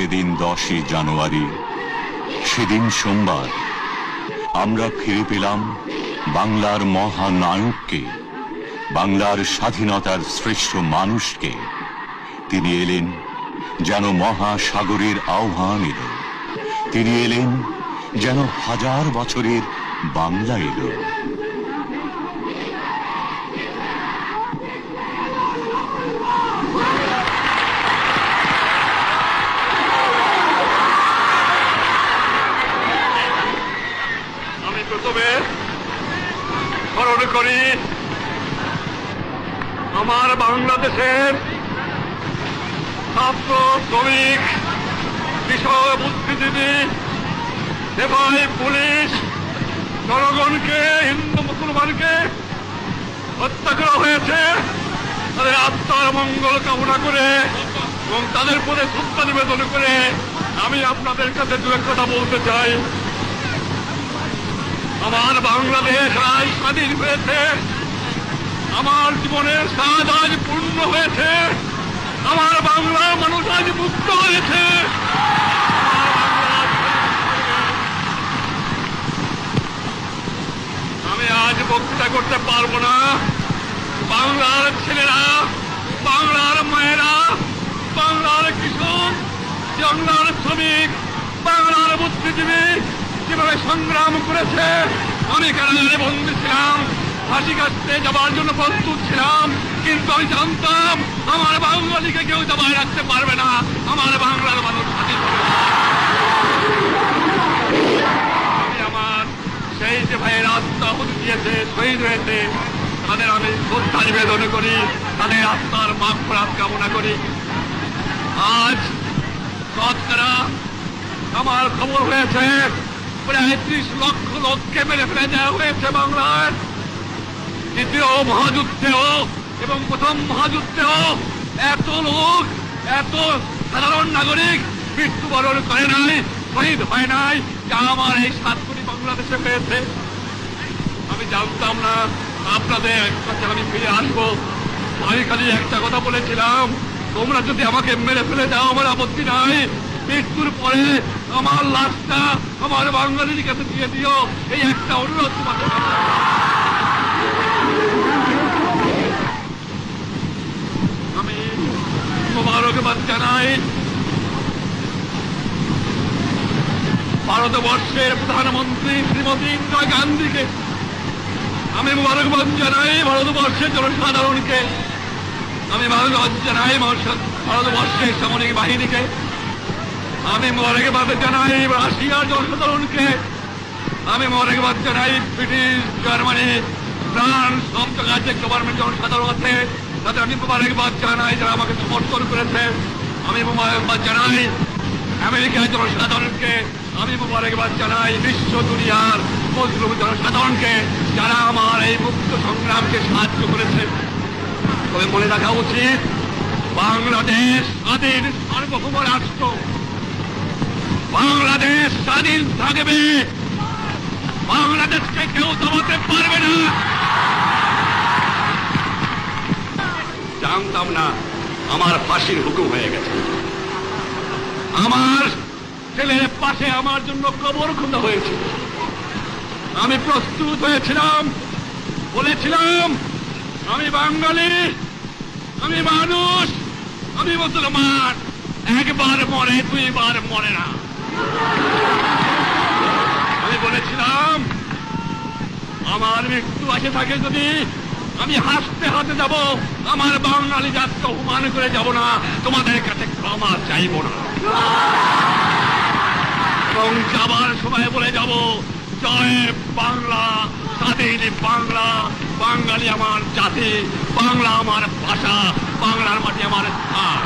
সেদিন 10ই জানুয়ারি, সেদিন সোমবার, আমরা ফিরে পেলাম বাংলার মহানায়ককে, বাংলার স্বাধীনতার শ্রেষ্ঠ মানুষকে। তিনি এলেন যেন মহাসাগরের আহ্বান এলো, তিনি এলেন যেন হাজার বছরের বাংলা এলো। আমি প্রথমে স্মরণ করি আমার বাংলাদেশের ছাত্র, শ্রমিক, কৃষক, বুদ্ধিজীবী, সেবাই, পুলিশ, জনগণকে, হিন্দু মুসলমানকে হত্যা করা হয়েছে। তাদের আত্মার মঙ্গল কামনা করে এবং তাদের প্রতি শ্রদ্ধা নিবেদন করে আমি আপনাদের কাছে দু এক কথা বলতে চাই। আমার বাংলাদেশ আজ স্বাধীন হয়েছে, আমার জীবনের স্বাদ আজ পূর্ণ হয়েছে, আমার বাংলার মানুষ আজ মুক্ত হয়েছে। আমি আজ বক্তৃতা করতে পারবো না। বাংলার ছেলেরা, বাংলার মায়েরা, বাংলার কৃষক, বাংলার শ্রমিক, বাংলার বুদ্ধিজীবী যেভাবে সংগ্রাম করেছে, আমি কারাগারে বন্দী ছিলাম, ফাঁসি কাটতে যাবার জন্য প্রস্তুত ছিলাম, কিন্তু আমি জানতাম আমার বাঙালিকে কেউ দাবায় রাখতে পারবে না। আমার বাংলার মানুষ স্বাধীন হবে। আমি আমার সেই যে ভাইয়ের আত্মা হুতি দিয়েছে, শহীদ হয়েছে, তাদের আমি শ্রদ্ধা নিবেদন করি, তাদের আত্মার মাগফিরাত কামনা করি। আজ শতকরা আমার খবর হয়েছে প্রায় 30 লক্ষ লোককে মেরে ফেলে দেওয়া হয়েছে বাংলার। দ্বিতীয় মহাযুদ্ধেও এবং প্রথম মহাযুদ্ধেও এত লোক, এত সাধারণ নাগরিক মৃত্যুবরণ করে নাই, শহীদ হয় নাই, যা আমার এই 7 কোটি বাংলাদেশে হয়েছে। আমি জানতাম না আপনাদের কাছে আমি ফিরে আসবো। আমি খালি একটা কথা বলেছিলাম, তোমরা যদি আমাকে মেরে ফেলে দাও আমার আপত্তি নাই, মৃত্যুর পরে আমার লাশটা আমার বাঙালির কাছে দিয়ে দিও, এই একটা অনুরোধ তোমাদের কাছে। আমি মোবারকবাদ জানাই ভারতবর্ষের প্রধানমন্ত্রী শ্রীমতী ইন্দিরা গান্ধীকে, আমি মোবারকবাদ জানাই ভারতবর্ষের জনসাধারণকে, আমি মোবারকবাদ জানাই ভারতবর্ষের সামরিক বাহিনীকে, আমি মোবারকবাদ জানাই রাশিয়ার জনসাধারণকে, আমি মোবারকবাদ জানাই ব্রিটিশ, জার্মানি, ফ্রান্স, সব জায়গায় যে গভর্নমেন্ট জনসাধারণ আছে তাদের আমি মোবারকবাদ জানাই যারা আমাকে সমর্থন করেছে। আমি মোবারকবাদ জানাই আমেরিকার জনসাধারণকে, আমি মোবারকবাদ জানাই বিশ্ব দুনিয়ার মজলুম জনসাধারণকে যারা আমার এই মুক্ত সংগ্রামকে সাহায্য করেছে। তবে মনে রাখা উচিত, বাংলাদেশ স্বাধীন সার্বভৌম রাষ্ট্র, বাংলাদেশ স্বাধীন থাকবে, বাংলাদেশকে কেউ দমাতে পারবে না। জানতাম না আমার ফাঁসির হুকুম হয়ে গেছে। আমার ছেলের পাশে আমার জন্য কবর খোঁজা হয়েছে। আমি প্রস্তুত হয়েছিলাম, বলেছিলাম আমি বাঙালি, আমি মানুষ, আমি মুসলমান, একবার মরে 2 বার মরে না। আমি বলেছিলাম আমার মৃত্যু আসে থাকে যদি আমি হাসতে হাতে যাব, আমার বাঙালি জাতকে অপমান করে যাব না, তোমাদের কাছে ক্ষমা চাইব না। এবং যাবার সময় বলে যাব, জয় বাংলা, স্বাধীন বাংলা, বাঙালি আমার জাতি, বাংলা আমার ভাষা, বাংলার মাটি আমার স্থান।